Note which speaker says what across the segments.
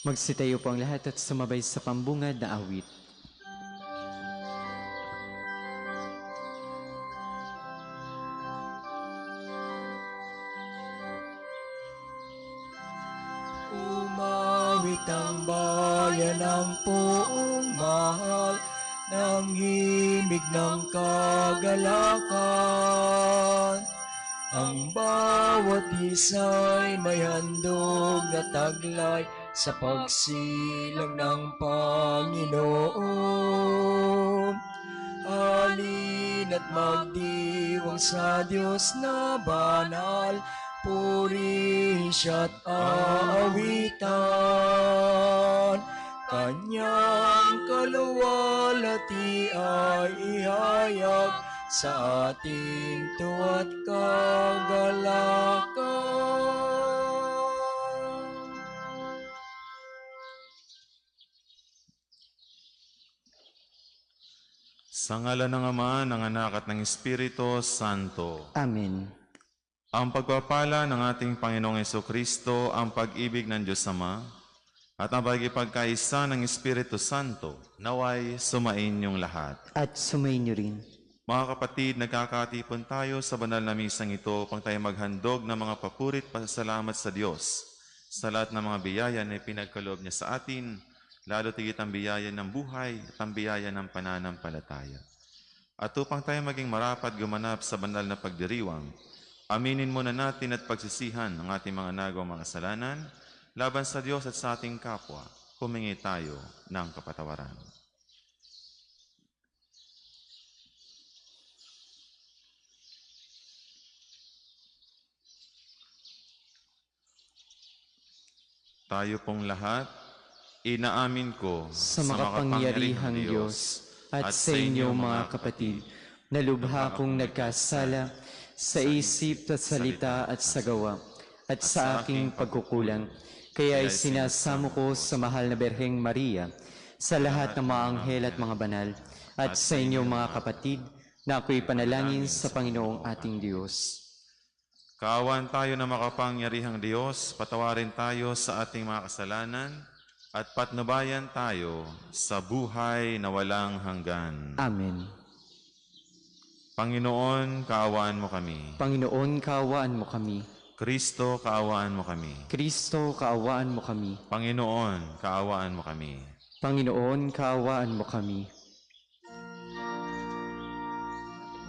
Speaker 1: Magsitayo po ang lahat at sumabay sa pambungad na awit.
Speaker 2: Umawit ang bayan ng poong mahal, ng himig ng kagalakan. Ang bawat isa'y may handog na taglay sa pagsilang ng Panginoon. Halina't magdiwang sa Diyos na banal, purihin siya't aawitan. Kanyang kaluwalhati ay ihayag sa ating tuwa't kagalakan.
Speaker 3: Sa ngalan ng Ama, ng Anak at ng Espiritu Santo.
Speaker 1: Amen.
Speaker 3: Ang pagpapala ng ating Panginoong Jesucristo, ang pag-ibig ng Diyos Ama, at ang pagkipagkaisa ng Espiritu Santo, naway sumain niyong lahat.
Speaker 1: At sumayin niyo rin.
Speaker 3: Mga kapatid, nagkakatipon tayo sa banal na misang ito upang tayo maghandog ng mga papurit pasasalamat sa Diyos sa lahat ng mga biyaya na ipinagkaloob niya sa atin, lalo tigit ang biyaya ng buhay at ang biyaya ng pananampalataya. At upang tayo maging marapat gumanap sa banal na pagdiriwang, aminin muna natin at pagsisihan ang ating mga nagawang mga kasalanan laban sa Diyos at sa ating kapwa. Humingi tayo ng kapatawaran. Tayo pong lahat, inaamin ko
Speaker 1: Sa makapangyarihang Diyos at sa inyo mga kapatid, na lubha kong nagkasala sa isip at salita at sa gawa at sa aking pagkukulang. Kaya ay sinasamo ko sa mahal na Berheng Maria, sa lahat ng mga anghel at mga banal, at sa inyo mga kapatid, na ako'y panalangin sa Panginoong ating Diyos.
Speaker 3: Kaawaan tayo na makapangyarihang Diyos, patawarin tayo sa ating mga kasalanan, at patnubayan tayo sa buhay na walang hanggan.
Speaker 1: Amen.
Speaker 3: Panginoon, kaawaan mo kami.
Speaker 1: Panginoon, kaawaan mo kami.
Speaker 3: Kristo, kaawaan mo kami.
Speaker 1: Kristo, kaawaan mo kami.
Speaker 3: Panginoon, kaawaan mo kami.
Speaker 1: Panginoon, kaawaan mo kami.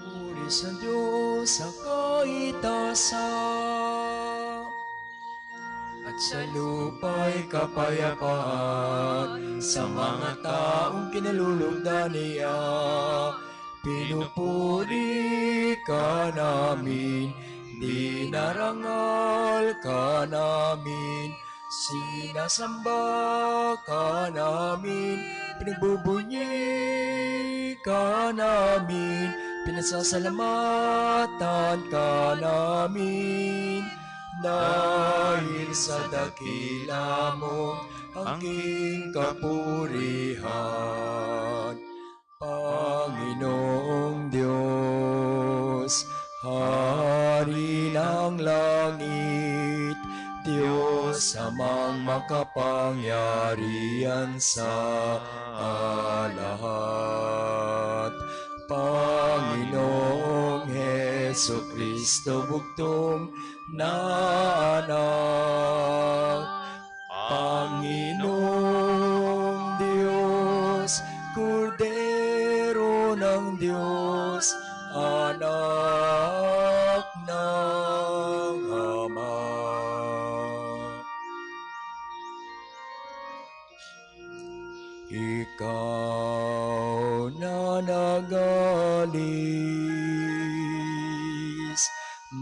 Speaker 2: Puri sa Diyos sa kaitaasan, at sa lupa'y kapayapaan sa mga taong kinalulugdan niya. Pinupuri ka namin, dinarangal ka namin, sinasamba ka namin, pinagbubunyi ka namin, pinasasalamatan ka namin. Dahil sa dakila mong aking kapurihan, Panginoong Diyos, Hari ng langit, Diyos amang makapangyarihan sa lahat. Panginoong Hesukristo, bugtong na anak, Panginoong Diyos, Kordero ng Diyos, anak ng Ama. Ikaw na nagalis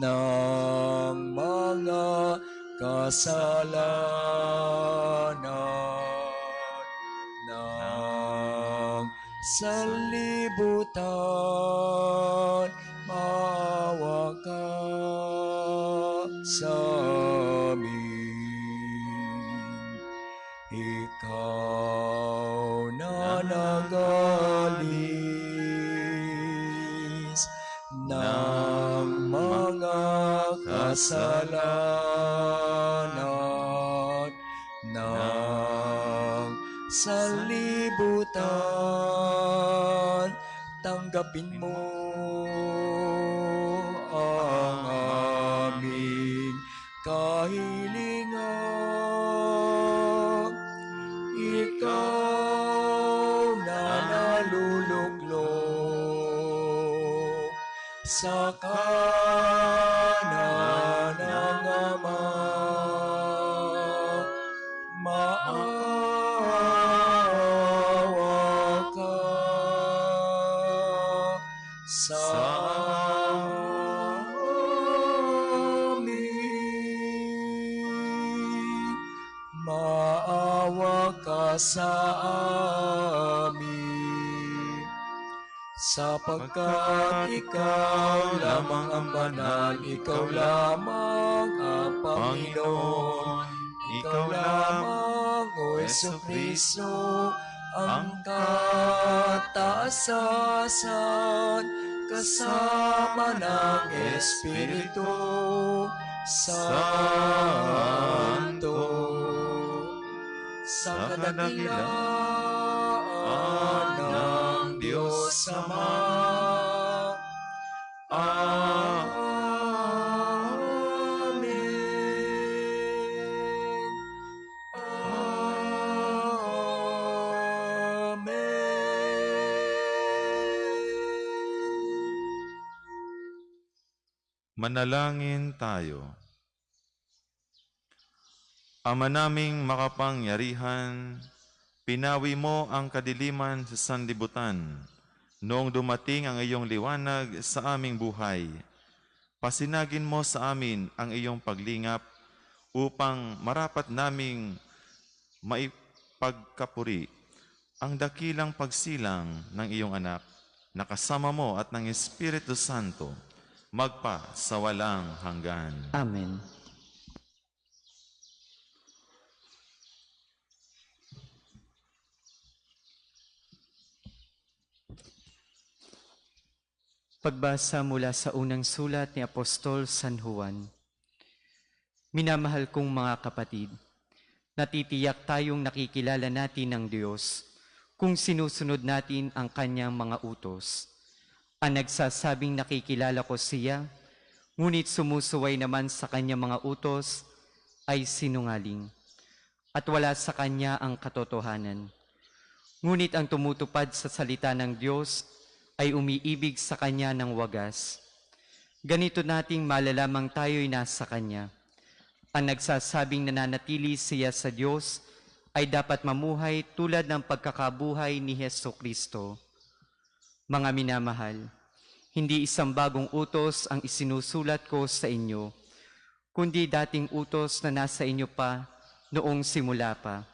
Speaker 2: ng mga kasalanan ng sanlibutan, maawa ka sa amin. Ikaw na nagalis ng mga kasalanan ng sa libutan, tanggapin mo ang aming kahilingan. Ikaw na naluluklok sa kanan ng Ama, maawa ka sa amin. Maawa ka sa amin. Sapagkat ikaw lamang ang banal, ikaw lamang ang Panginoon, ikaw lamang, O Jesucristo, ang kataasasan, kasama ng Espiritu Santo, sa kadakilaan ng Diyos Ama. Amen.
Speaker 3: Manalangin tayo. Ama naming makapangyarihan, pinawi mo ang kadiliman sa sanlibutan noong dumating ang iyong liwanag sa aming buhay. Pasinagin mo sa amin ang iyong paglingap upang marapat naming maipagkapuri ang dakilang pagsilang ng iyong anak na kasama mo at ng Espiritu Santo magpa sa walang hanggan.
Speaker 1: Amen. Pagbasa mula sa unang sulat ni Apostol San Juan. Minamahal kong mga kapatid, natitiyak tayong nakikilala natin ng Diyos kung sinusunod natin ang kanyang mga utos. Ang nagsasabing nakikilala ko siya, ngunit sumusuway naman sa kanyang mga utos ay sinungaling, at wala sa kanya ang katotohanan. Ngunit ang tumutupad sa salita ng Diyos ay umiibig sa kanya ng wagas. Ganito nating malalamang tayo'y nasa kanya. Ang nagsasabing nananatili siya sa Diyos ay dapat mamuhay tulad ng pagkakabuhay ni Jesucristo. Mga minamahal, hindi isang bagong utos ang isinusulat ko sa inyo, kundi dating utos na nasa inyo pa noong simula pa.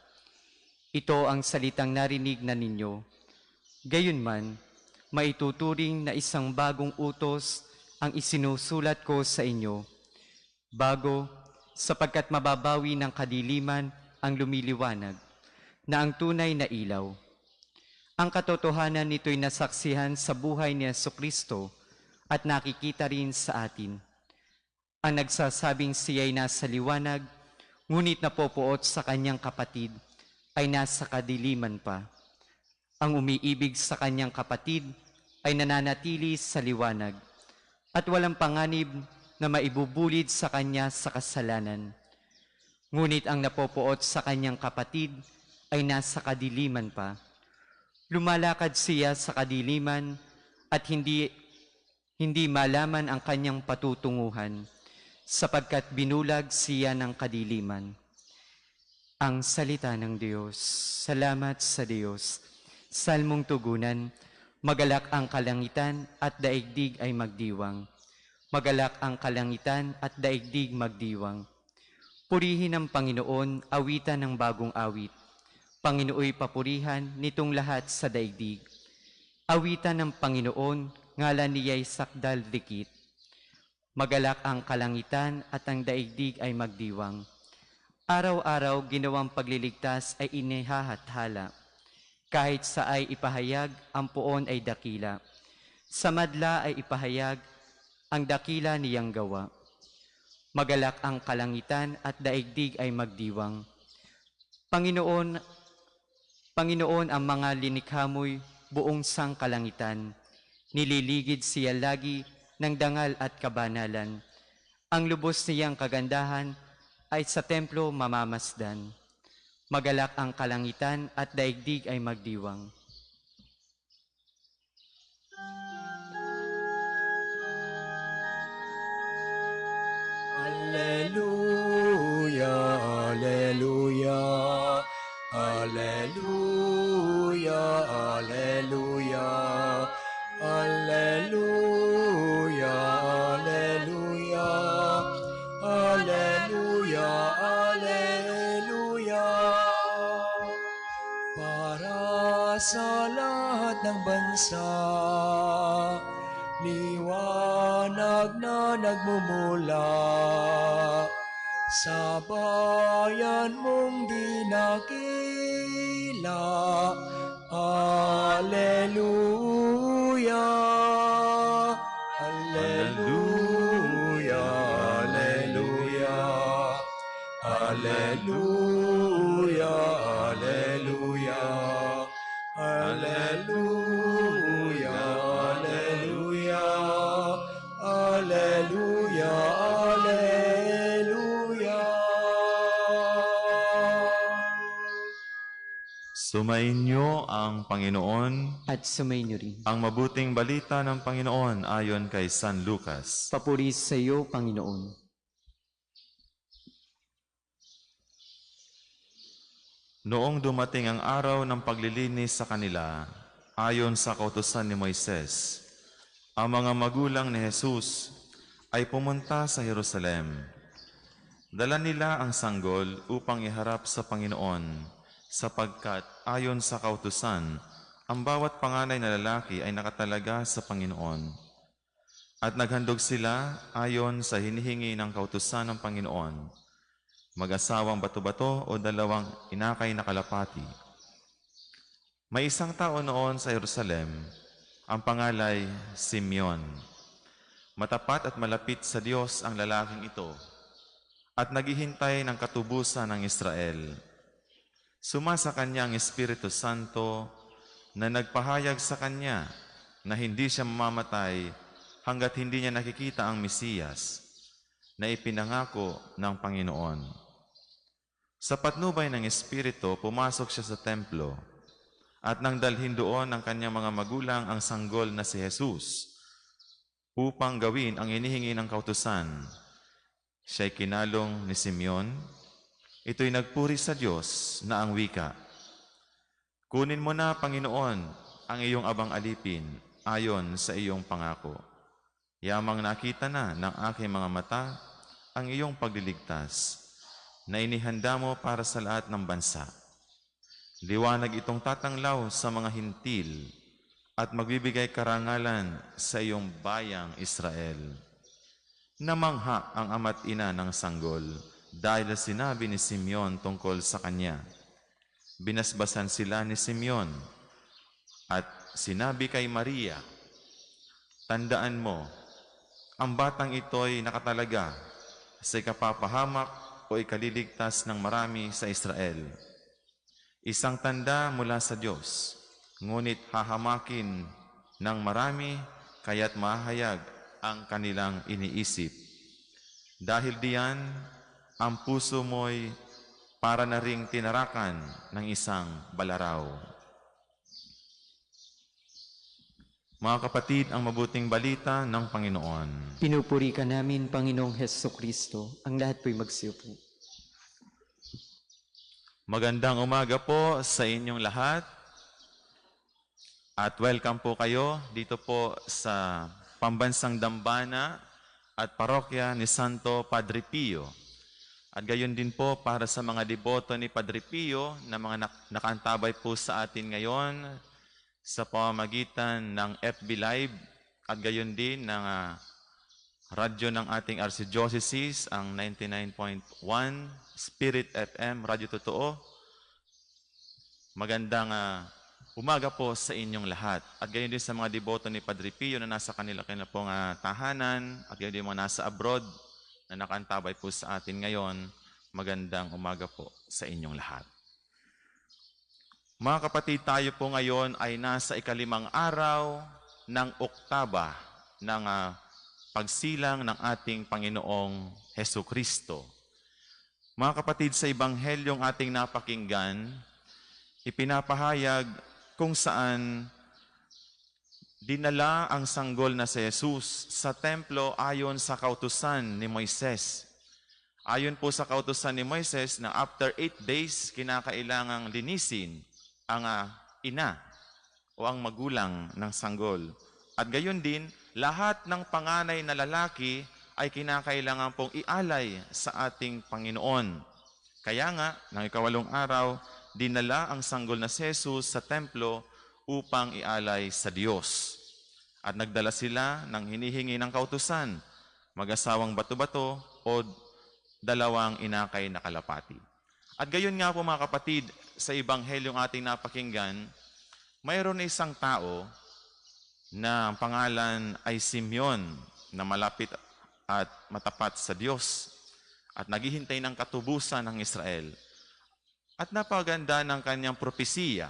Speaker 1: Ito ang salitang narinig na ninyo. Gayunman, maituturing na isang bagong utos ang isinusulat ko sa inyo. Bago, sapagkat mababawi ng kadiliman ang lumiliwanag, na ang tunay na ilaw. Ang katotohanan nito'y nasaksihan sa buhay ni Jesucristo at nakikita rin sa atin. Ang nagsasabing siya'y nasa liwanag, ngunit napopuot sa kanyang kapatid, ay nasa kadiliman pa. Ang umiibig sa kanyang kapatid ay nananatili sa liwanag, at walang panganib na maibubulid sa kanya sa kasalanan. Ngunit ang napopuot sa kanyang kapatid ay nasa kadiliman pa. Lumalakad siya sa kadiliman at hindi malaman ang kanyang patutunguhan, sapagkat binulag siya ng kadiliman. Ang salita ng Diyos. Salamat sa Diyos. Salmong tugunan, magalak ang kalangitan at daigdig ay magdiwang. Magalak ang kalangitan at daigdig magdiwang. Purihin ang Panginoon, awitan ng bagong awit. Panginooy papurihan nitong lahat sa daigdig. Awitan ng Panginoon, ngalan niya'y sakdal dikit. Magalak ang kalangitan at ang daigdig ay magdiwang. Araw-araw ginawang pagliligtas ay inihahathala. Kahit sa ay ipahayag, ang puon ay dakila. Sa madla ay ipahayag, ang dakila niyang gawa. Magalak ang kalangitan at daigdig ay magdiwang. Panginoon, Panginoon, ang mga linikha mo'y buong sangkalangitan. Nililigid siya lagi ng dangal at kabanalan. Ang lubos niyang kagandahan ay sa templo mamamasdan. Magalak ang kalangitan at daigdig ay magdiwang.
Speaker 2: Alleluia, alleluia, alleluia, alleluia, alleluia, alleluia, alleluia, alleluia. Para sa lahat ng bansa, liwanag na nagmumula sa bayan mong dinakila. Alleluia, alleluia, alleluia, alleluia, alleluia, alleluia, alleluia, alleluia, alleluia.
Speaker 3: Sumainyo ang Panginoon.
Speaker 1: At sumainyo rin.
Speaker 3: Ang mabuting balita ng Panginoon ayon kay San Lucas.
Speaker 1: Papuri sa iyo, Panginoon.
Speaker 3: Noong dumating ang araw ng paglilinis sa kanila, ayon sa kautusan ni Moises, ang mga magulang ni Jesus ay pumunta sa Jerusalem. Dala nila ang sanggol upang iharap sa Panginoon, sapagkat ayon sa kautusan, ang bawat panganay na lalaki ay nakatalaga sa Panginoon. At naghandog sila ayon sa hinihingi ng kautusan ng Panginoon, mag-asawang bato-bato o dalawang inakay na kalapati. May isang tao noon sa Jerusalem, ang pangalay Simeon. Matapat at malapit sa Diyos ang lalaking ito, at naghihintay ng katubusan ng Israel. Sumasa kanya ang Espiritu Santo na nagpahayag sa kanya na hindi siya mamamatay hanggat hindi niya nakikita ang Mesiyas na ipinangako ng Panginoon. Sa patnubay ng Espiritu, pumasok siya sa templo at nang dalhin doon ng kanyang mga magulang ang sanggol na si Jesus upang gawin ang inihingi ng kautusan. Siya'y kinalong ni Simeon. Ito'y nagpuri sa Diyos na ang wika, "Kunin mo na, Panginoon, ang iyong abang alipin ayon sa iyong pangako. Yamang nakita na ng aking mga mata ang iyong pagliligtas na inihanda mo para sa lahat ng bansa. Liwanag itong tatanglaw sa mga hintil at magbibigay karangalan sa iyong bayang Israel." Namangha ang ama't ina ng sanggol dahil sinabi ni Simeon tungkol sa kanya. Binasbasan sila ni Simeon at sinabi kay Maria, "Tandaan mo, ang batang ito'y nakatalaga sa ikapapahamak o ikaliligtas ng marami sa Israel. Isang tanda mula sa Diyos, ngunit hahamakin ng marami kaya't mahayag ang kanilang iniisip. Dahil diyan, ang puso mo'y para na ring tinarakan ng isang balaraw." Mga kapatid, ang mabuting balita ng Panginoon.
Speaker 1: Pinupuri ka namin, Panginoong Hesukristo. Ang lahat po'y magsiupo.
Speaker 3: Magandang umaga po sa inyong lahat. At welcome po kayo dito po sa Pambansang Dambana at Parokya ni Santo Padre Pio. At gayon din po para sa mga deboto ni Padre Pio na mga nakaantabay po sa atin ngayon sa pamamagitan ng FB Live at gayon din ng radyo ng ating Archdiocese, ang 99.1 Spirit FM, Radyo Totoo. Magandang umaga po sa inyong lahat. At gayon din sa mga deboto ni Padre Pio na nasa kanila pong tahanan at gayon din mga nasa abroad na nakaantabay po sa atin ngayon. Magandang umaga po sa inyong lahat. Mga kapatid, tayo po ngayon ay nasa ikalimang araw ng oktaba ng pagsilang ng ating Panginoong Hesu Kristo. Mga kapatid, sa Ebanghelyong ating napakinggan, ipinapahayag kung saan dinala ang sanggol na si Jesus sa templo ayon sa kautusan ni Moises. Ayon po sa kautusan ni Moises na after 8 days, kinakailangang linisin ang ina o ang magulang ng sanggol. At gayon din, lahat ng panganay na lalaki ay kinakailangan pong ialay sa ating Panginoon. Kaya nga, ng ikawalong araw, dinala ang sanggol na si Jesus sa templo upang ialay sa Diyos. At nagdala sila ng hinihingi ng kautusan, mag-asawang bato-bato o dalawang inakay na kalapati. At gayon nga po mga kapatid, sa Ebanghelyong ating napakinggan, mayroon na isang tao na ang pangalan ay Simeon na malapit at matapat sa Diyos at naghihintay ng katubusan ng Israel. At napaganda ng kanyang propesiya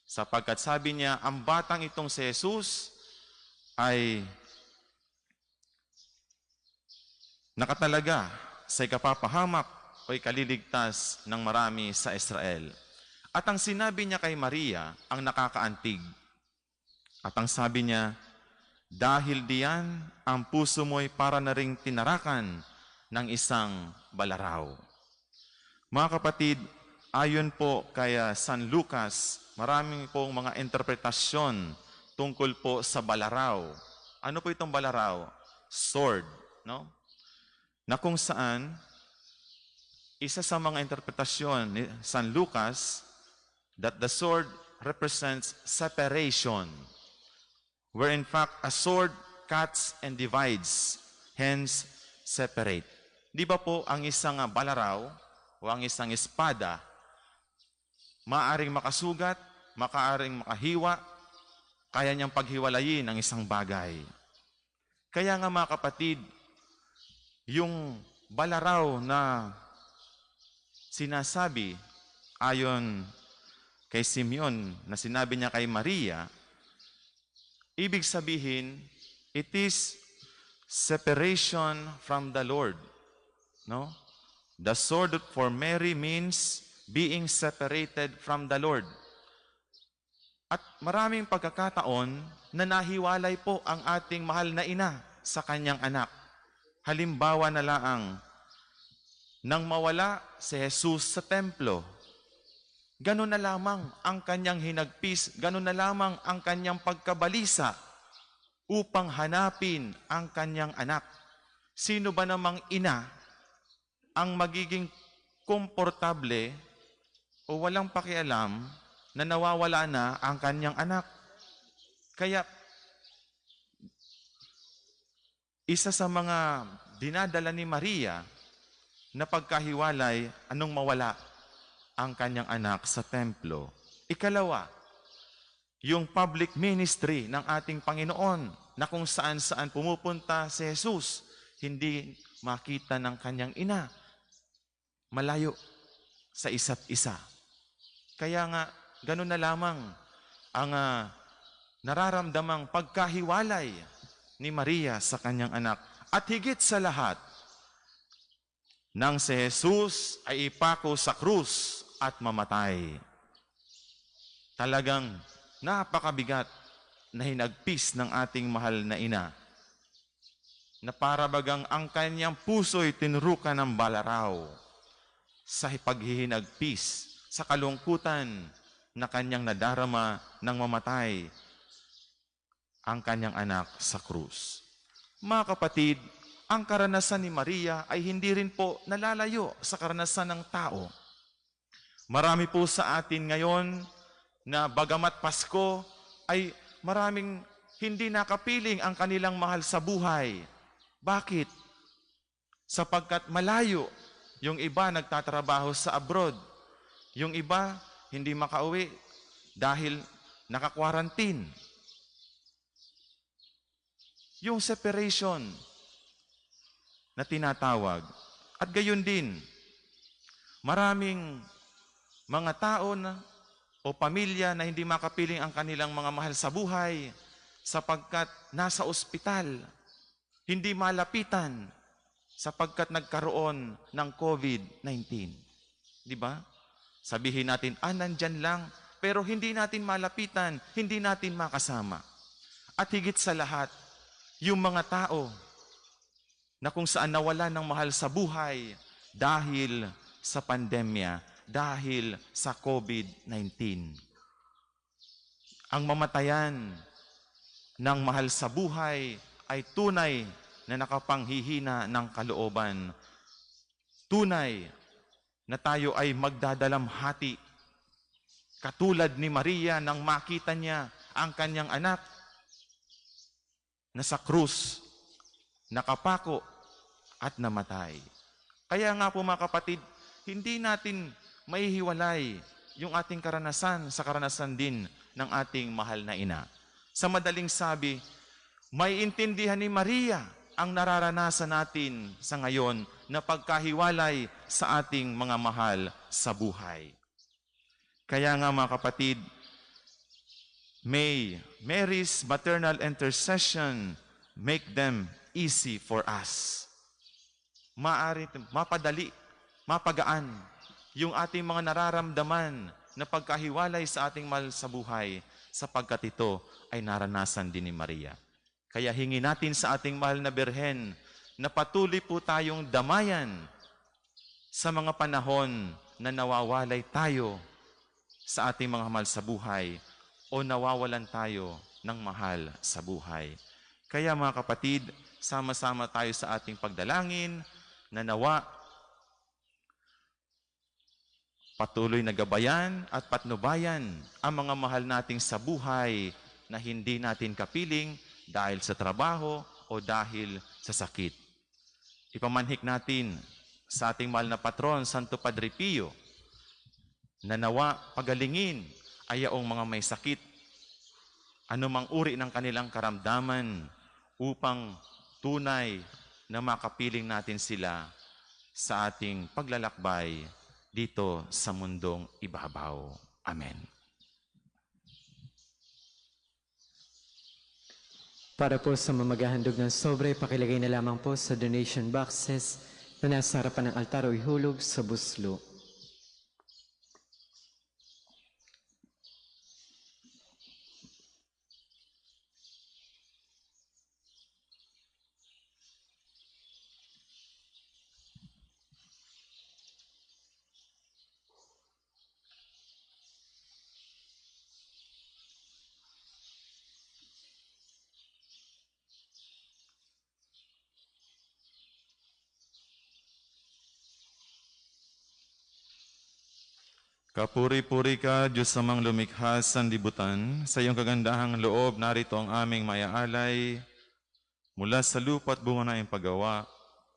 Speaker 3: sapagkat sabi niya, ang batang itong si Jesus ay nakatalaga sa ikapapahamak o ikaliligtas ng marami sa Israel. At ang sinabi niya kay Maria ang nakakaantig. At ang sabi niya, dahil diyan, ang puso mo'y para na ring tinarakan ng isang balaraw. Mga kapatid, ayon po kay San Lucas, maraming pong mga interpretasyon tungkol po sa balaraw. Ano po itong balaraw? Sword, no? Na kung saan, isa sa mga interpretasyon ni San Lucas, that the sword represents separation, where in fact a sword cuts and divides, hence separate. Di ba po ang isang balaraw o ang isang espada, maaring makasugat, maaring makahiwa, kaya niyang paghiwalayin ang isang bagay. Kaya nga mga kapatid, yung balaraw na sinasabi ayon kay Simeon na sinabi niya kay Maria, ibig sabihin, it is separation from the Lord. No? The sword for Mary means being separated from the Lord. At maraming pagkakataon na nahiwalay po ang ating mahal na ina sa kanyang anak. Halimbawa na laang, nang mawala si Jesus sa templo, ganun na lamang ang kanyang hinagpis, ganun na lamang ang kanyang pagkabalisa upang hanapin ang kanyang anak. Sino ba namang ina ang magiging komportable o walang pakialam na nawawala na ang kanyang anak? Kaya, isa sa mga dinadala ni Maria na pagkahiwalay, anong mawala ang kanyang anak sa templo. Ikalawa, yung public ministry ng ating Panginoon na kung saan-saan pumupunta si Jesus, hindi makita ng kanyang ina. Malayo sa isa't isa. Kaya nga, ganun na lamang ang nararamdamang pagkahiwalay ni Maria sa kanyang anak. At higit sa lahat, nang si Jesus ay ipako sa krus at mamatay. Talagang napakabigat na hinagpis ng ating mahal na ina, na para bagang ang kanyang puso'y tinrukan ng balaraw sa paghihinagpis, sa kalungkutan na kanyang nadarama nang mamatay ang kanyang anak sa krus. Mga kapatid, ang karanasan ni Maria ay hindi rin po nalalayo sa karanasan ng tao. Marami po sa atin ngayon na bagamat Pasko ay maraming hindi nakapiling ang kanilang mahal sa buhay. Bakit? Sapagkat malayo. Yung iba nagtatrabaho sa abroad. Yung iba hindi makauwi dahil naka-quarantine. Yung separation na tinatawag. At gayon din, maraming mga tao na o pamilya na hindi makapiling ang kanilang mga mahal sa buhay sapagkat nasa ospital, hindi malapitan sapagkat nagkaroon ng COVID-19. Di ba? Sabihin natin, nandyan lang, pero hindi natin malapitan, hindi natin makasama. At higit sa lahat, yung mga tao na kung saan nawala ng mahal sa buhay dahil sa pandemya, dahil sa COVID-19. Ang mamatayan ng mahal sa buhay ay tunay na nakapanghihina ng kalooban. Tunay na tayo ay magdadalamhati. Katulad ni Maria nang makita niya ang kanyang anak na sa krus, nakapako at namatay. Kaya nga po mga kapatid, hindi natin maihiwalay yung ating karanasan sa karanasan din ng ating mahal na ina. Sa madaling sabi, may intindihan ni Maria ang nararanasan natin sa ngayon na pagkahiwalay sa ating mga mahal sa buhay. Kaya nga mga kapatid, may Mary's maternal intercession make them easy for us. Maaari, mapadali, mapagaan yung ating mga nararamdaman na pagkahiwalay sa ating mahal sa buhay sapagkat ito ay naranasan din ni Maria. Kaya hingi natin sa ating mahal na Birhen na patuloy po tayong damayan sa mga panahon na nawawalay tayo sa ating mga mahal sa buhay o nawawalan tayo ng mahal sa buhay. Kaya mga kapatid, sama-sama tayo sa ating pagdalangin na nawa patuloy na gabayan at patnubayan ang mga mahal nating sa buhay na hindi natin kapiling dahil sa trabaho o dahil sa sakit. Ipamanhik natin sa ating mahal na patron, Santo Padre Pio, na nawa pagalingin ayaong mga may sakit, anumang uri ng kanilang karamdaman, upang tunay na makapiling natin sila sa ating paglalakbay dito sa mundong ibabaw. Amen.
Speaker 1: Para po sa mamaghahandog ng sobre, pakilagay na lamang po sa donation boxes na nasa harapan ng altar o ihulog sa buslo.
Speaker 3: Kapuri-puri ka, Diyos amang lumikha sa sanlibutan. Sa iyong kagandahang loob, narito ang aming mayaalay. Mula sa lupa at bunga na iyong paggawa,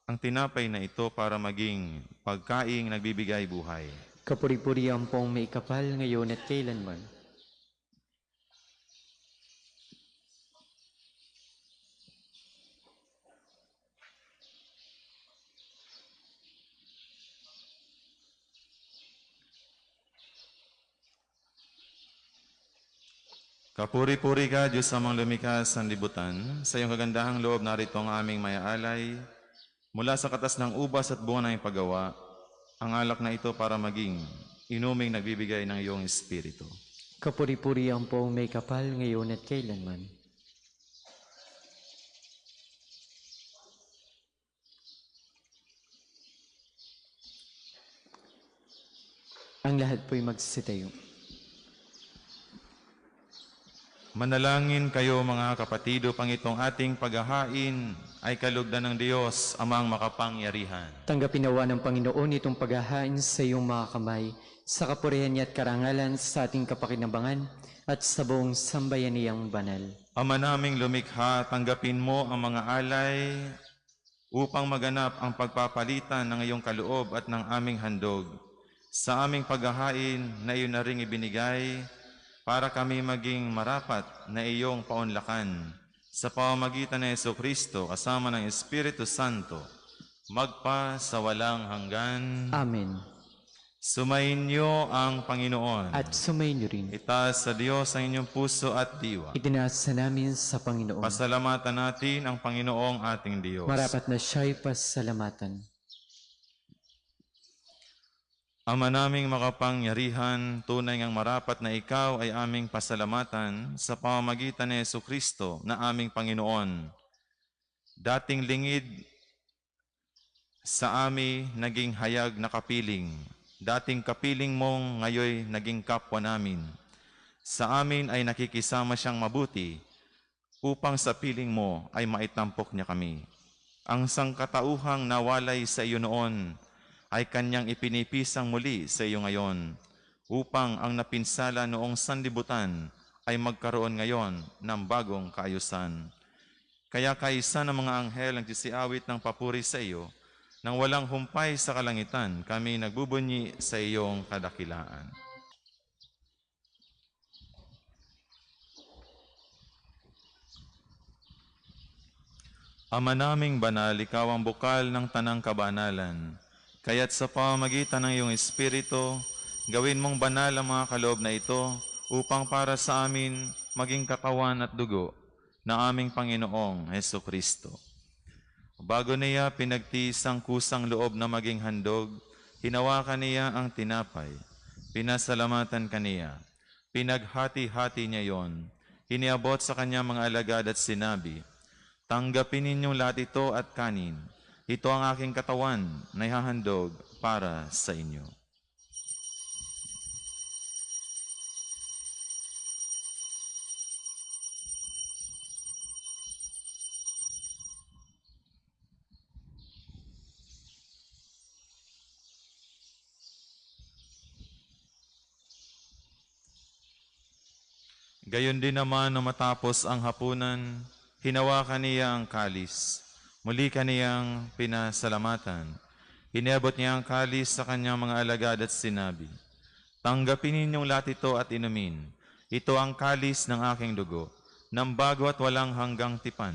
Speaker 3: ang tinapay na ito para maging pagkaing nagbibigay buhay.
Speaker 1: Kapuri-puri ang pong may kapal ngayon at kailanman.
Speaker 3: Kapuri-puri ka, Diyos amang lumikha sa sanlibutan. Sa iyong kagandahang loob, narito ang aming mayaalay. Mula sa katas ng ubas at bunga na iyong paggawa, ang alak na ito para maging inuming nagbibigay ng iyong espiritu.
Speaker 1: Kapuri-puri ang pong may kapal ngayon at kailanman. Ang lahat po'y magsisitayo.
Speaker 3: Manalangin kayo mga kapatido, pang itong ating paghahain ay kalugdan ng Diyos, Amang makapangyarihan.
Speaker 1: Tanggapin nawa ng Panginoon itong paghahain sa iyong mga kamay, sa kapurihan niya at karangalan sa ating kapakinabangan at sa buong sambayaniyang banal.
Speaker 3: Ama naming lumikha, tanggapin mo ang mga alay upang maganap ang pagpapalitan ng iyong kaloob at ng aming handog. Sa aming paghahain na iyon na ring ibinigay, para kami maging marapat na iyong paunlakan sa pamamagitan ng Jesucristo kasama ng Espiritu Santo, magpa sa walang hanggan.
Speaker 1: Amen.
Speaker 3: Sumainyo ang Panginoon.
Speaker 1: At sumainyo rin.
Speaker 3: Itaas sa Diyos ang inyong puso at diwa.
Speaker 1: Itinaasa namin sa Panginoon.
Speaker 3: Pasalamatan natin ang Panginoong ating Diyos.
Speaker 1: Marapat na siya'y pasalamatan.
Speaker 3: Ama naming makapangyarihan, tunay ngang marapat na ikaw ay aming pasalamatan sa pamamagitan ni Jesucristo na aming Panginoon. Dating lingid sa amin naging hayag na kapiling. Dating kapiling mong ngayoy naging kapwa namin. Sa amin ay nakikisama siyang mabuti upang sa piling mo ay maitampok niya kami. Ang sangkatauhang nawalay sa iyo noon ay kanyang ipinipisang muli sa iyo ngayon upang ang napinsala noong sanlibutan ay magkaroon ngayon ng bagong kaayusan. Kaya kaisa ng mga anghel ang sisiawit ng papuri sa iyo, nang walang humpay sa kalangitan, kami nagbubunyi sa iyong kadakilaan. Ama naming banal, ikaw ang bukal ng tanang kabanalan. Kaya't sa pamamagitan ng iyong Espiritu, gawin mong banal ang mga kaloob na ito upang para sa amin maging katawan at dugo na aming Panginoong Hesukristo. Bago niya pinagtiis ang kusang loob na maging handog, hinawakan niya ang tinapay, pinasalamatan kaniya, pinaghati-hati niya yon, hiniabot sa kanya mga alagad at sinabi, "Tanggapin ninyong lahat ito at kanin. Ito ang aking katawan na ihahandog para sa inyo." Gayon din naman na matapos ang hapunan, hinawakan niya ang kalis. Muli kaniyang pinasalamatan. Iniabot niya ang kalis sa kanyang mga alagad at sinabi, "Tanggapin ninyong lahat ito at inumin. Ito ang kalis ng aking dugo, ng bago at walang hanggang tipan.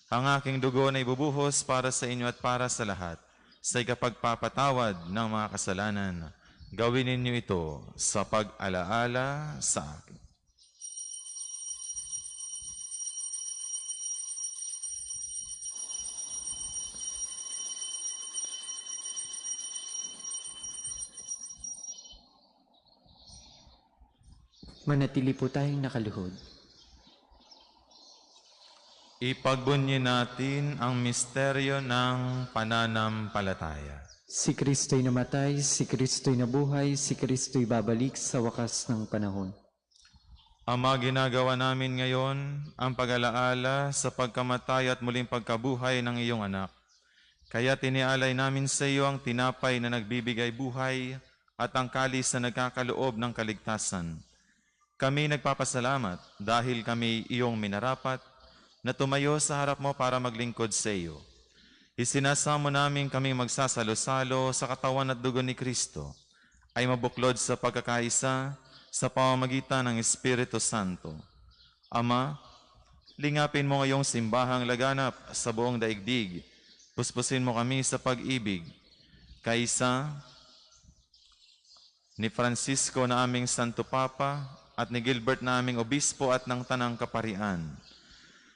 Speaker 3: Ang aking dugo na ibubuhos para sa inyo at para sa lahat, sa ikapagpapatawad ng mga kasalanan. Gawin ninyo ito sa pag-alaala sa akin."
Speaker 1: Manatili po tayong nakaluhod.
Speaker 3: Ipagbunyi natin ang misteryo ng pananampalataya.
Speaker 1: Si Kristo'y namatay, si Kristo'y nabuhay, si Kristo'y babalik sa wakas ng panahon.
Speaker 3: Ama, ginagawa namin ngayon ang pag-alaala sa pagkamatay at muling pagkabuhay ng iyong anak. Kaya tinialay namin sa iyo ang tinapay na nagbibigay buhay at ang kalis na nagkakaloob ng kaligtasan. Kami nagpapasalamat dahil kami iyong minarapat na tumayo sa harap mo para maglingkod sa iyo. Isinasamo namin kaming magsasalo-salo sa katawan at dugo ni Kristo ay mabuklod sa pagkakaisa sa pamamagitan ng Espiritu Santo. Ama, lingapin mo ngayong simbahang laganap sa buong daigdig. Puspusin mo kami sa pag-ibig. Kaisa ni Francisco na aming Santo Papa at ni Gilbert na aming Obispo at ng Tanang Kaparian.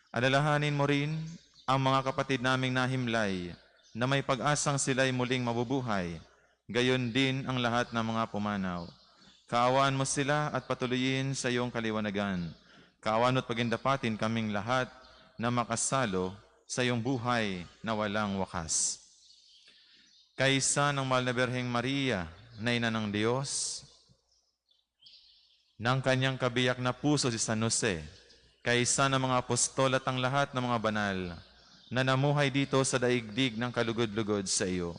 Speaker 3: Alalahanin mo rin ang mga kapatid naming nahimlay na may pag-asang sila'y muling mabubuhay, gayon din ang lahat ng mga pumanaw. Kaawaan mo sila at patuloyin sa iyong kaliwanagan. Kaawaan at pagindapatin kaming lahat na makasalo sa iyong buhay na walang wakas. Kaisa ng Mahal na Birheng Maria, na Ina ng Diyos, ng kanyang kabiyak na puso si San Jose, kaisa ng mga apostol at ang lahat ng mga banal na namuhay dito sa daigdig ng kalugod-lugod sa iyo.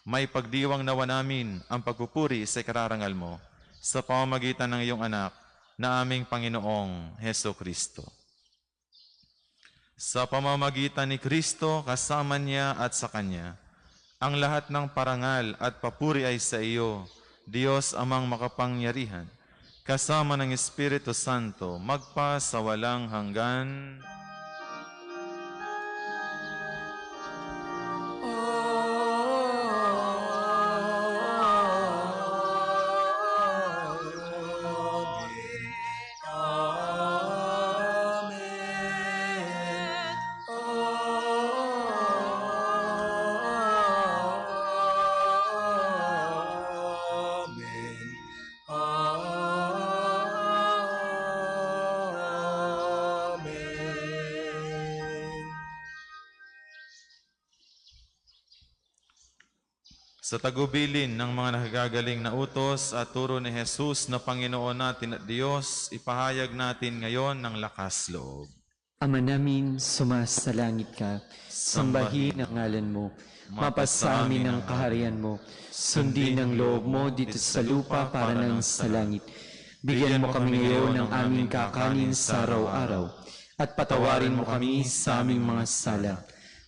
Speaker 3: May pagdiwang nawa namin ang pagpupuri sa ikararangal mo sa pamamagitan ng iyong anak na aming Panginoong Hesukristo. Sa pamamagitan ni Kristo, kasama niya at sa Kanya, ang lahat ng parangal at papuri ay sa iyo, Diyos amang makapangyarihan, kasama ng Espiritu Santo, magpa sa walang hanggan. Sa tagubilin ng mga nakagagaling na utos at turo ni Jesus na Panginoon natin at Diyos, ipahayag natin ngayon ng lakas loob.
Speaker 1: Ama namin, sumasalangit ka, sambahin ang ngalan mo, mapasa amin ang kaharian mo, sundin ang loob mo dito sa lupa para nang sa langit. Bigyan mo kami ngayon ng aming kakanin sa araw-araw, at patawarin mo kami sa aming mga sala,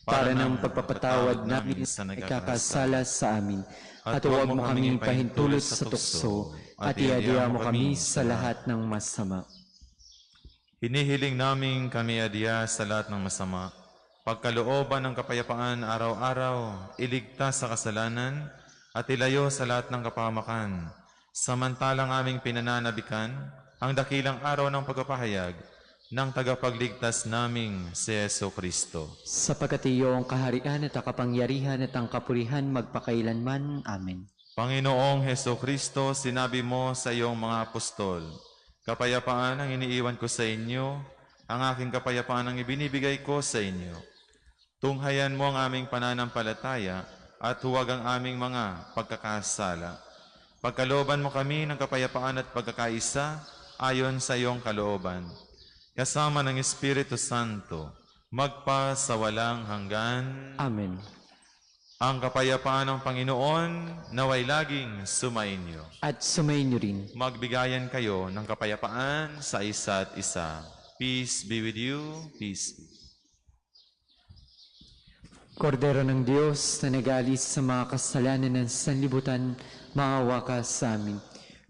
Speaker 1: para ng pagpapatawad namin sa nagkakasala sa amin, at huwag mo kaming pahintulot sa tukso, at iadya mo kami sa lahat ng masama.
Speaker 3: Hinihiling namin kami adya sa lahat ng masama, pagkalooban ng kapayapaan araw-araw, iligtas sa kasalanan, at ilayo sa lahat ng kapahamakan, samantalang aming pinananabikan ang dakilang araw ng pagpapahayag ng tagapagligtas naming si Yesu Kristo.
Speaker 1: Sapagkat iyo ang kaharian at ang kapangyarihan at ang kapurihan magpakailanman. Amen.
Speaker 3: Panginoong Heso Kristo, sinabi mo sa iyong mga apostol, kapayapaan ang iniiwan ko sa inyo, ang aking kapayapaan ang ibinibigay ko sa inyo. Tunghayan mo ang aming pananampalataya at huwag ang aming mga pagkakasala. Pagkalooban mo kami ng kapayapaan at pagkakaisa ayon sa iyong kalooban. Kasama ng Espiritu Santo, magpa sa walang hanggan.
Speaker 1: Amen.
Speaker 3: Ang kapayapaan ng Panginoon naway laging sumainyo.
Speaker 1: At sumainyo rin.
Speaker 3: Magbigayan kayo ng kapayapaan sa isa't isa. Peace be with you. Peace be.
Speaker 1: Kordero ng Diyos na nag-aalis sa mga kasalanan ng sanlibutan, maawa ka sa amin.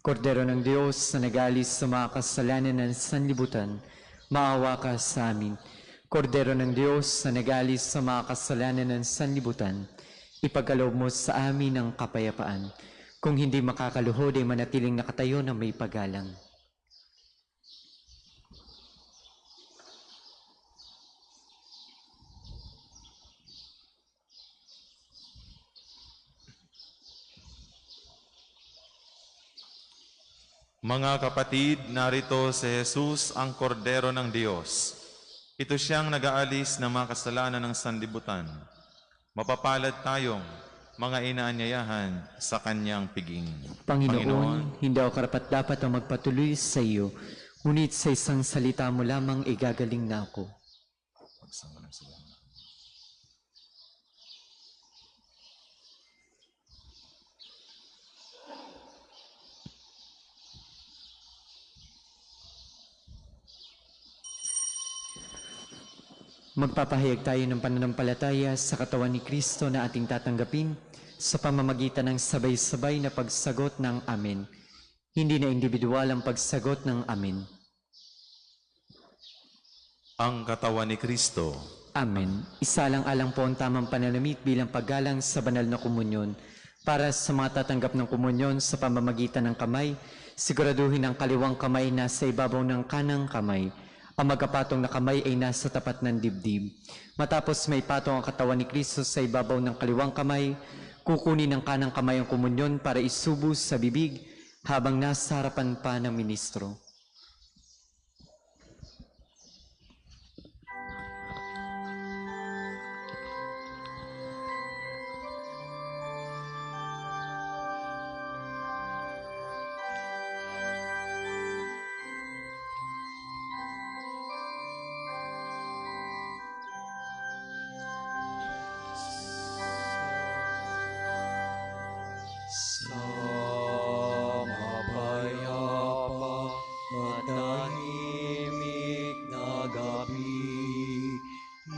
Speaker 1: Kordero ng Diyos na nag-aalis sa mga kasalanan ng sanlibutan, maawa ka sa amin. Kordero ng Diyos na nag-aalis sa mga kasalanan ng sanlibutan, ipagkaloob mo sa amin ang kapayapaan. Kung hindi makakaluhod ay manatiling nakatayo na may paggalang.
Speaker 3: Mga kapatid, narito si Jesus ang Kordero ng Diyos. Ito siyang nag-aalis ng mga kasalanan ng sanlibutan. Mapapalad tayong mga inaanyayahan sa kanyang piging.
Speaker 1: Panginoon, hindi ako karapat-dapat ang magpatuloy sa iyo, ngunit sa isang salita mo lamang igagaling na ako. Magpapahayag tayo ng pananampalataya sa katawan ni Kristo na ating tatanggapin sa pamamagitan ng sabay-sabay na pagsagot ng Amen. Hindi na individual ang pagsagot ng Amen.
Speaker 3: Ang katawan ni Kristo.
Speaker 1: Amen. Isalang-alang po ang tamang pananamit bilang paggalang sa banal na komunyon. Para sa mga tatanggap ng komunyon sa pamamagitan ng kamay, siguraduhin ang kaliwang kamay na sa ibabaw ng kanang kamay. Ang magkapatong na kamay ay nasa tapat ng dibdib. Matapos may patong ang katawan ni Kristo sa ibabaw ng kaliwang kamay, kukunin ng kanang kamay ang komunyon para isubo sa bibig habang nasa harapan pa ng ministro.
Speaker 2: Sa mapayapa at tahimik na gabi,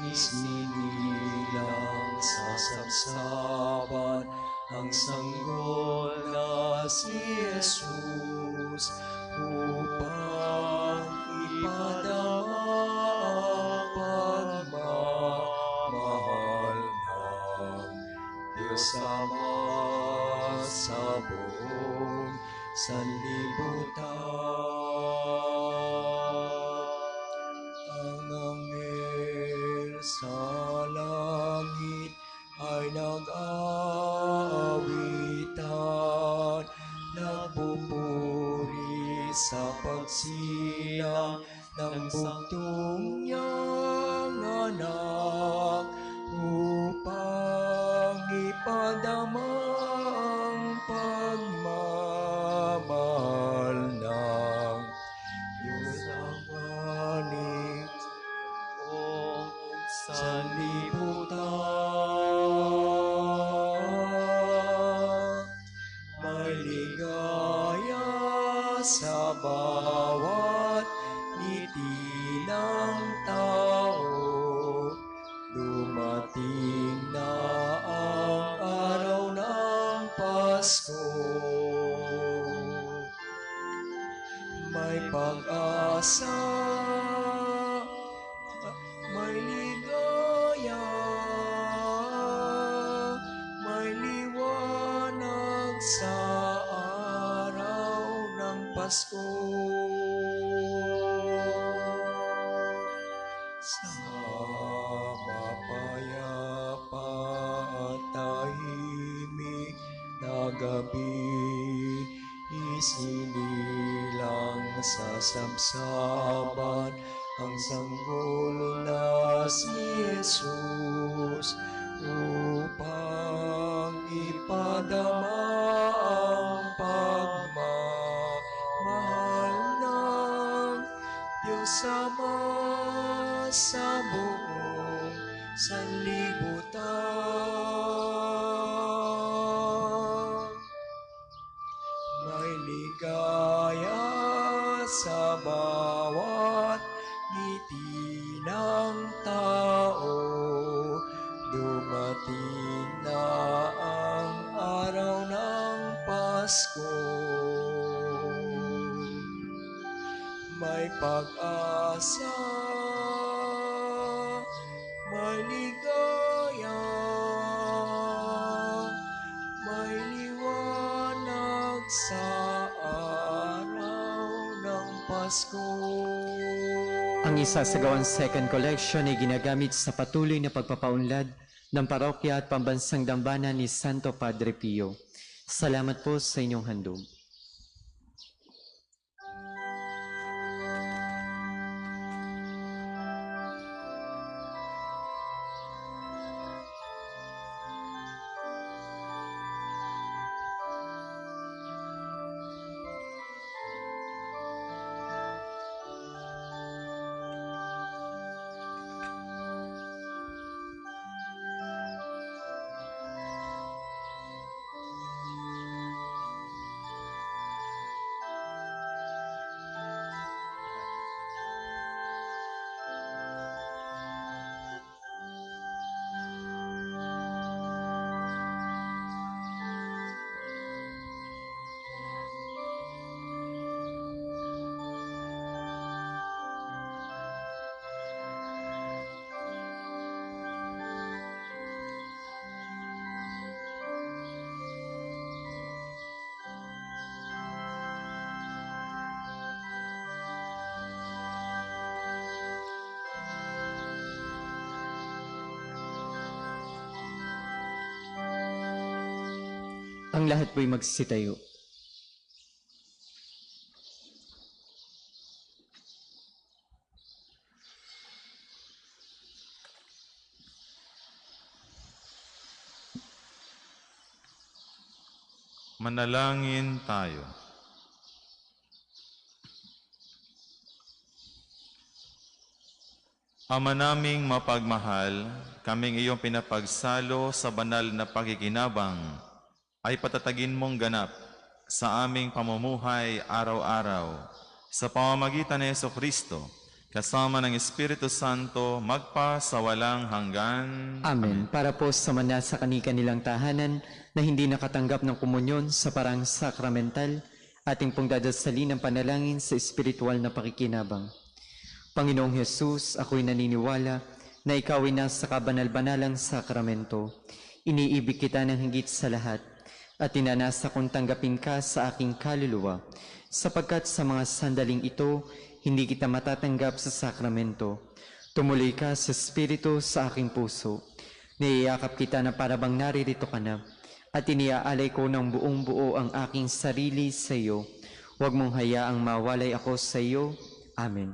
Speaker 2: isinilang sa sabsaban ang sanggol na si Jesus upang ipadama ang pagmamahal ng Diyos Ama sa buong sanlibutan. Ang anghel sa langit ay nag-aawitan, nagpupuri sa pagsilang ng bugtong niyang anak upang ipadama bawat ngiti ng tao. Dumating na ang araw ng Pasko. May pag-asa, may ligaya, may liwanag sa araw ng Pasko. Sa mapayapa at tahimik na gabi, isinilang sa sabsaban ang sanggol na si Jesus upang ipadama ang pagmamahal ng Diyos Ama sa buong sanlibutan. May ligaya sa bawat ngiti ng tao. Dumating na ang araw ng Pasko. May pag-asa, may ligaya, may liwanag sa araw ng Pasko.
Speaker 1: Ang isasagawang second collection ay ginagamit sa patuloy na pagpapaunlad ng parokya at pambansang dambana ni Santo Padre Pio. Salamat po sa inyong handog. Ang lahat po'y magsitayo.
Speaker 3: Manalangin tayo. Ama naming mapagmahal, kaming iyong pinapagsalo sa banal na pakikinabang, ay patatagin mong ganap sa aming pamumuhay araw-araw. Sa pamamagitan ni Jesucristo, kasama ng Espiritu Santo, magpa sa walang hanggan.
Speaker 1: Amen. Para po sa manasa kanilang tahanan na hindi nakatanggap ng komunyon sa parang sakramental, ating pong dadasalin ang panalangin sa espiritual na pakikinabang. Panginoong Hesus, ako'y naniniwala na ikaw ay nasa kabanal-banalang sakramento. Iniibig kita ng higit sa lahat at tinanasa kong tanggapin ka sa aking kaluluwa, sapagkat sa mga sandaling ito, hindi kita matatanggap sa sakramento. Tumuloy ka sa Espiritu sa aking puso. Niyayakap kita na parabang naririto ka na, at iniaalay ko ng buong buo ang aking sarili sa iyo. Huwag mong hayaang mawalay ako sa iyo. Amen.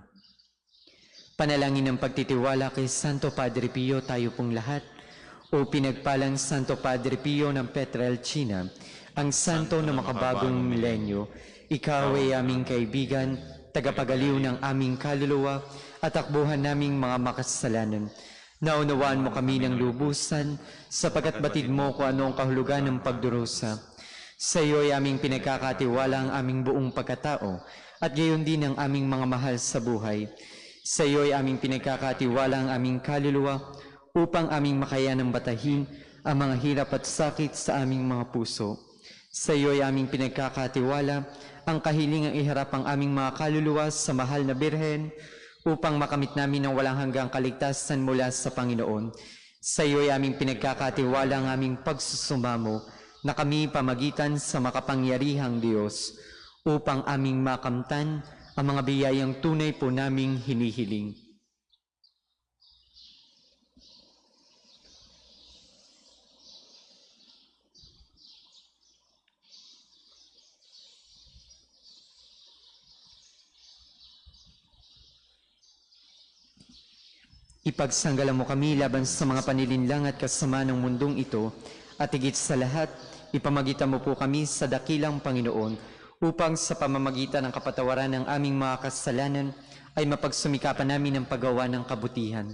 Speaker 1: Panalangin ng pagtitiwala kay Santo Padre Pio tayo pong lahat. O pinagpalang Santo Padre Pio ng Pietrelcina, ang santo na makabagong milenyo, ikaw ay aming kaibigan, tagapagaliw ng aming kaluluwa at takbuhan naming mga makasalanan. Naunawaan mo kami ng lubusan, sapagkat batid mo kung ano ang kahulugan ng pagdurusa. Sa iyo ay aming pinagkakatiwala ang aming buong pagkatao, at gayon din ang aming mga mahal sa buhay. Sa iyo ay aming pinagkakatiwala ang aming kaluluwa upang aming makayanang batahin ang mga hirap at sakit sa aming mga puso. Sa iyo ay aming pinagkakatiwala ang kahilingang iharap ang aming mga kaluluwa sa mahal na Birhen upang makamit namin ang walang hanggang kaligtasan mula sa Panginoon. Sa iyo ay aming pinagkakatiwala ang aming pagsusumamo na kami pamagitan sa makapangyarihang Diyos upang aming makamtan ang mga biyayang tunay po naming hinihiling. Ipagsanggalan mo kami laban sa mga panilinlang at kasama ng mundong ito, at higit sa lahat, ipamagitan mo po kami sa dakilang Panginoon, upang sa pamamagitan ng kapatawaran ng aming mga kasalanan, ay mapagsumikapan namin ang paggawa ng kabutihan.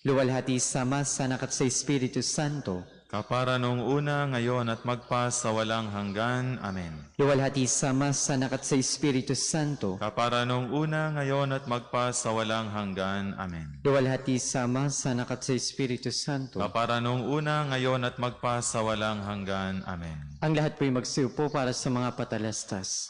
Speaker 1: Luwalhati sa Ama, sa Anak at sa Espiritu Santo.
Speaker 3: Kapara noong una, ngayon at magpa sa walang hanggan. Amen.
Speaker 1: Luwalhati sa Ama, sa Anak at sa Espiritu Santo.
Speaker 3: Kapara noong una, ngayon at magpa sa walang hanggan. Amen.
Speaker 1: Luwalhati sa Ama, sa Anak at sa Espiritu Santo.
Speaker 3: Kapara noong una, ngayon at magpa sa walang hanggan. Amen.
Speaker 1: Ang lahat po'y magsiupo para sa mga patalastas.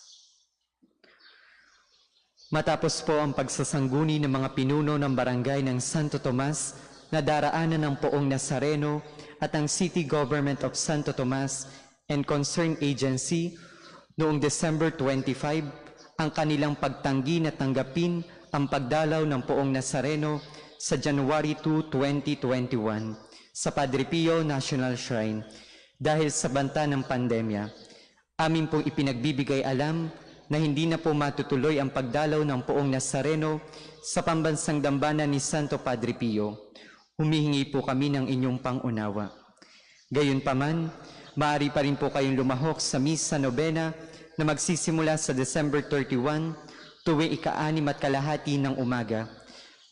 Speaker 1: Matapos po ang pagsasangguni ng mga pinuno ng barangay ng Santo Tomas na daraanan ng Poong Nazareno at ang City Government of Santo Tomas and Concerned Agency noong December 25, ang kanilang pagtanggi na tanggapin ang pagdalaw ng Poong Nazareno sa January 2, 2021 sa Padre Pio National Shrine dahil sa banta ng pandemya. Amin pong ipinagbibigay alam na hindi na po matutuloy ang pagdalaw ng Poong Nazareno sa pambansang dambana ni Santo Padre Pio. Humihingi po kami ng inyong pangunawa. Gayunpaman, maaari pa rin po kayong lumahok sa Misa Nobena na magsisimula sa December 31 tuwing ika-6:30 ng umaga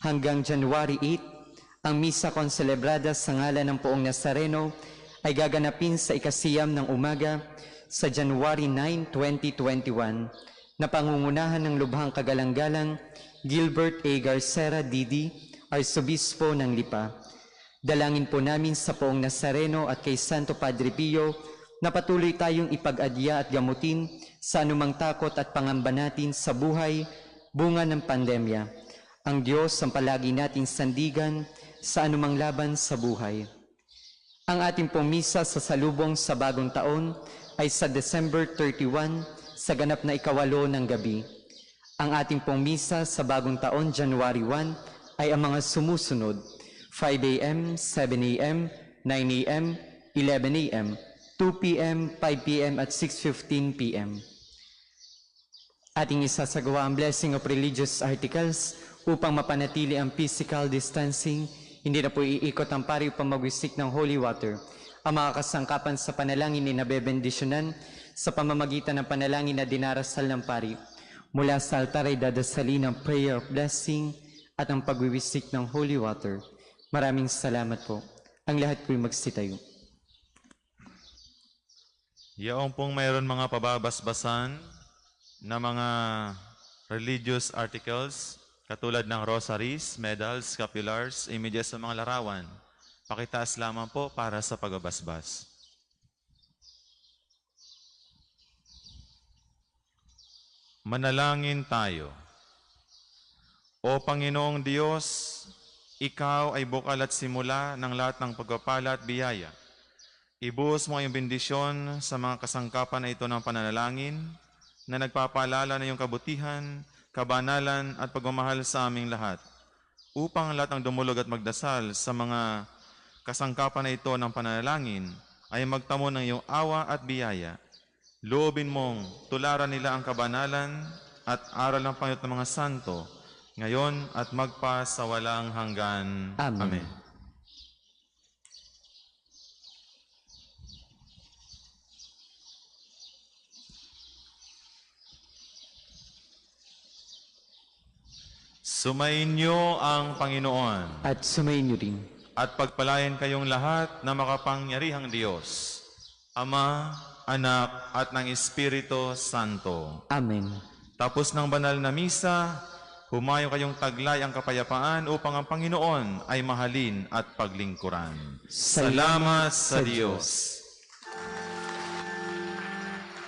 Speaker 1: hanggang January 8. Ang Misa Konselebrada sa ngalan ng Poong Nazareno ay gaganapin sa ika-9 ng umaga sa January 9, 2021 na pangungunahan ng Lubhang Kagalang-galang Gilbert A. Garcera, D.D., Arsobispo ng Lipa. Dalangin po namin sa Poong Nazareno at kay Santo Padre Pio na patuloy tayong ipag-adya at gamutin sa anumang takot at pangamba natin sa buhay, bunga ng pandemya. Ang Diyos ang palagi nating sandigan sa anumang laban sa buhay. Ang ating pong misa sa salubong sa bagong taon ay sa December 31 sa ganap na ika-8 ng gabi. Ang ating pong misa sa bagong taon, January 1, ay ang mga sumusunod: 5 a.m., 7 a.m., 9 a.m., 11 a.m., 2 p.m., 5 p.m. at 6:15 p.m. Ating isasagawa ang blessing of religious articles upang mapanatili ang physical distancing. Hindi na po iikot ang pari upang magwisik ng holy water. Ang mga kasangkapan sa panalangin ay nabebendisyonan sa pamamagitan ng panalangin na dinarasal ng pari. Mula sa altar ay dadasalin ang prayer of blessing at ang pagwiwisik ng holy water. Maraming salamat po. Ang lahat po'y magsitayo.
Speaker 3: Yaong pong mayroon mga pababasbasan na mga religious articles katulad ng rosaries, medals, scapulars, images sa mga larawan. Pakitaas lamang po para sa pagbabasbas. Manalangin tayo. O Panginoong Diyos, Ikaw ay bukal at simula ng lahat ng pagpapala at biyaya. Ibuhos mo ang iyong bendisyon sa mga kasangkapan na ito ng pananalangin na nagpapaalala na iyong kabutihan, kabanalan at pagmamahal sa aming lahat. Upang lahat ng dumulog at magdasal sa mga kasangkapan na ito ng pananalangin ay magtamo ng iyong awa at biyaya. Loobin mong tularan nila ang kabanalan at aral ng Panginoon ng mga santo, ngayon at magpa sa walang hanggan.
Speaker 1: Amen.
Speaker 3: Amen. Sumainyo ang Panginoon
Speaker 1: At sumainyo rin.
Speaker 3: at pagpalain kayong lahat na makapangyarihang Diyos, Ama, Anak at ng Espiritu Santo.
Speaker 1: Amen.
Speaker 3: Tapos ng banal na misa, humayo kayong taglay ang kapayapaan upang ang Panginoon ay mahalin at paglingkuran. Salamat sa Diyos.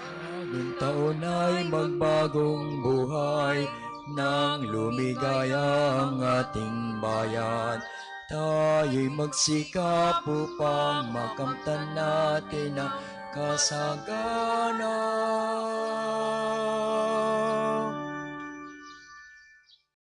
Speaker 2: Bagong taon ay magbagong buhay, nang lumigaya ang ating bayan. Tayo'y magsikap upang makamtan natin ang kasaganan.